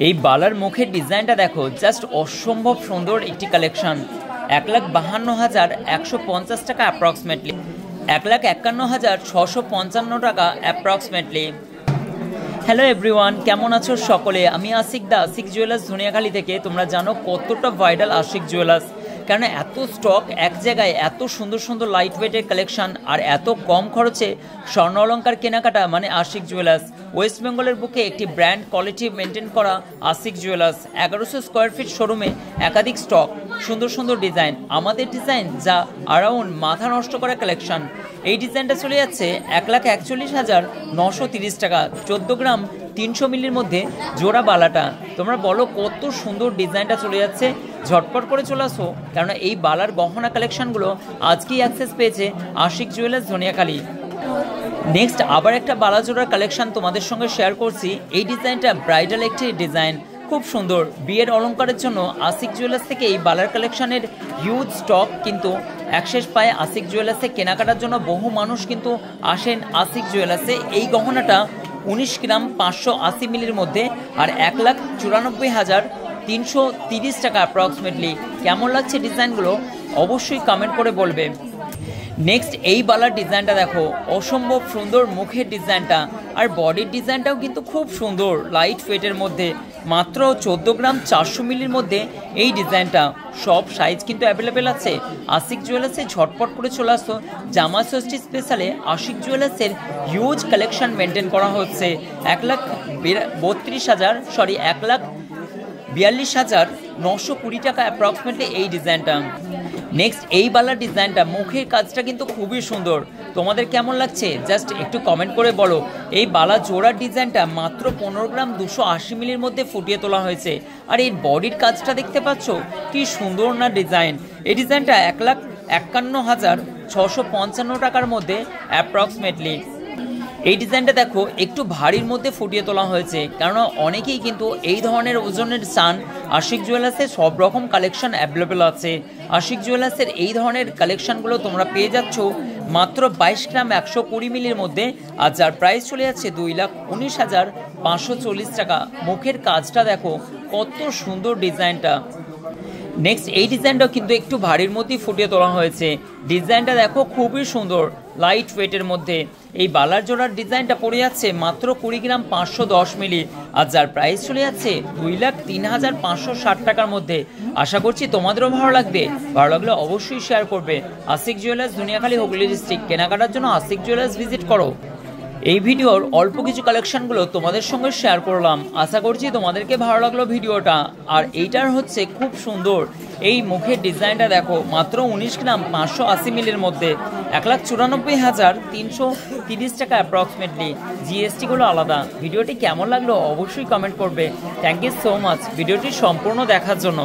এই বালার মুখের ডিজাইনটা দেখো, জাস্ট অসম্ভব সুন্দর একটি কালেকশন। 1,52,150 টাকা অ্যাপ্রক্সিমেটলি, 1,51,655 টাকা অ্যাপ্রক্সিমেটলি। হ্যালো এভরিওয়ান, কেমন আছো সকলে? আমি আশিক দা, আশিক জুয়েলার্স ধনিয়াখালী থেকে। তোমরা জানো কতটা ভাইরাল আশিক জুয়েলার্স, কারণ এত স্টক এক জায়গায়, এত সুন্দর সুন্দর লাইট ওয়েটের কালেকশন আর এত কম খরচে স্বর্ণ অলঙ্কার কেনাকাটা মানে আশিক জুয়েলার্স। ওয়েস্ট বেঙ্গলের বুকে একটি ব্র্যান্ড কোয়ালিটি মেনটেন করা আশিক জুয়েলার্স। 1100 স্কোয়ার ফিট শোরুমে একাধিক স্টক, সুন্দর সুন্দর ডিজাইন। আমাদের ডিজাইন যা অ্যারাউন্ড মাথা নষ্ট করা কালেকশন। এই ডিজাইনটা চলে যাচ্ছে 1,41,930 টাকা, 14 গ্রাম 300 মিলির মধ্যে জোড়া বালাটা। তোমরা বলো কত সুন্দর ডিজাইনটা চলে যাচ্ছে। ঝটপট করে চলে আসো, কারণ এই বালার গহনা কালেকশনগুলো আজকেই অ্যাক্সেস পেয়েছে আশিক জুয়েলার্স ধনিয়াখালী। নেক্সট আবার একটা বালা জোড়ার কালেকশন তোমাদের সঙ্গে শেয়ার করছি। এই ডিজাইনটা ব্রাইডাল একটি ডিজাইন, খুব সুন্দর। বিয়ের অলঙ্কারের জন্য আশিক জুয়েলার্স থেকে এই বালার কালেকশনের হিউজ স্টক কিন্তু অ্যাক্সেস পায় আশিক জুয়েলার্সে। কেনাকাটার জন্য বহু মানুষ কিন্তু আসেন আশিক জুয়েলার্সে। এই গহনাটা 19 গ্রাম 580 মিলির মধ্যে আর 1,94,330 টাকা অ্যাপ্রক্সিমেটলি। কেমন লাগছে ডিজাইনগুলো অবশ্যই কমেন্ট করে বলবে। নেক্সট এই বালার ডিজাইনটা দেখো, অসম্ভব সুন্দর মুখের ডিজাইনটা, আর বডির ডিজাইনটাও কিন্তু খুব সুন্দর লাইট ওয়েটের মধ্যে। মাত্র 14 গ্রাম 400 মিলির মধ্যে এই ডিজাইনটা। সব সাইজ কিন্তু অ্যাভেলেবেল আছে আশিক জুয়েলার্সে। ঝটপট করে চলে আসো। জামা ষষ্ঠী স্পেশালে আশিক জুয়েলার্সের হিউজ কালেকশন মেনটেন করা হচ্ছে। 1,42,920 টাকা অ্যাপ্রক্সিমেটলি এই ডিজাইনটা। নেক্সট এই বালার ডিজাইনটা, মুখের কাজটা কিন্তু খুবই সুন্দর। তোমাদের কেমন লাগছে জাস্ট একটু কমেন্ট করে বলো। এই বালা জোড়ার ডিজাইনটা মাত্র 15 গ্রাম 280 মিলির মধ্যে ফুটিয়ে তোলা হয়েছে। আর এই বডির কাজটা দেখতে পাচ্ছ কি সুন্দর না ডিজাইন। এই ডিজাইনটা 1,51,655 টাকার মধ্যে অ্যাপ্রক্সিমেটলি। এই ডিজাইনটা দেখো, একটু ভারীর মধ্যে ফুটিয়ে তোলা হয়েছে, কারণ অনেকেই কিন্তু এই ধরনের ওজনের চান। আশিক জুয়েলার্সের সব রকম কালেকশন অ্যাভেলেবেল আছে। আশিক জুয়েলার্সের এই ধরনের কালেকশনগুলো তোমরা পেয়ে যাচ্ছ মাত্র 22 গ্রাম 120 মিলির মধ্যে, আর যার প্রাইস চলে যাচ্ছে 2,19,540 টাকা। মুখের কাজটা দেখো কত সুন্দর ডিজাইনটা। নেক্সট এই ডিজাইনটাও কিন্তু একটু ভারীর মধ্যেই ফুটিয়ে তোলা হয়েছে। ডিজাইনটা দেখো খুবই সুন্দর লাইট ওয়েটের মধ্যে। এই বালার জোড়ার ডিজাইনটা পড়ে যাচ্ছে মাত্র 20 গ্রাম 510 মিলি, আর যার প্রাইস চলে যাচ্ছে 2,03,560 টাকার মধ্যে। আশা করছি তোমাদেরও ভালো লাগবে। ভালো লাগলে অবশ্যই শেয়ার করবে। Ashiq jewellers Dhaniakhali, Hooghly district. কেনাকাটার জন্য আশিক জুয়েলার্স ভিজিট করো। এই ভিডিওর অল্প কিছু কালেকশনগুলো তোমাদের সঙ্গে শেয়ার করলাম। আশা করছি তোমাদেরকে ভালো লাগলো ভিডিওটা। আর এইটার হচ্ছে খুব সুন্দর এই মুখের ডিজাইনটা দেখো, মাত্র 19 গ্রাম 580 মিলির মধ্যে 1,94,330 টাকা অ্যাপ্রক্সিমেটলি। জিএসটিগুলো আলাদা। ভিডিওটি কেমন লাগলো অবশ্যই কমেন্ট করবে। থ্যাংক ইউ সো মাচ ভিডিওটি সম্পূর্ণ দেখার জন্য।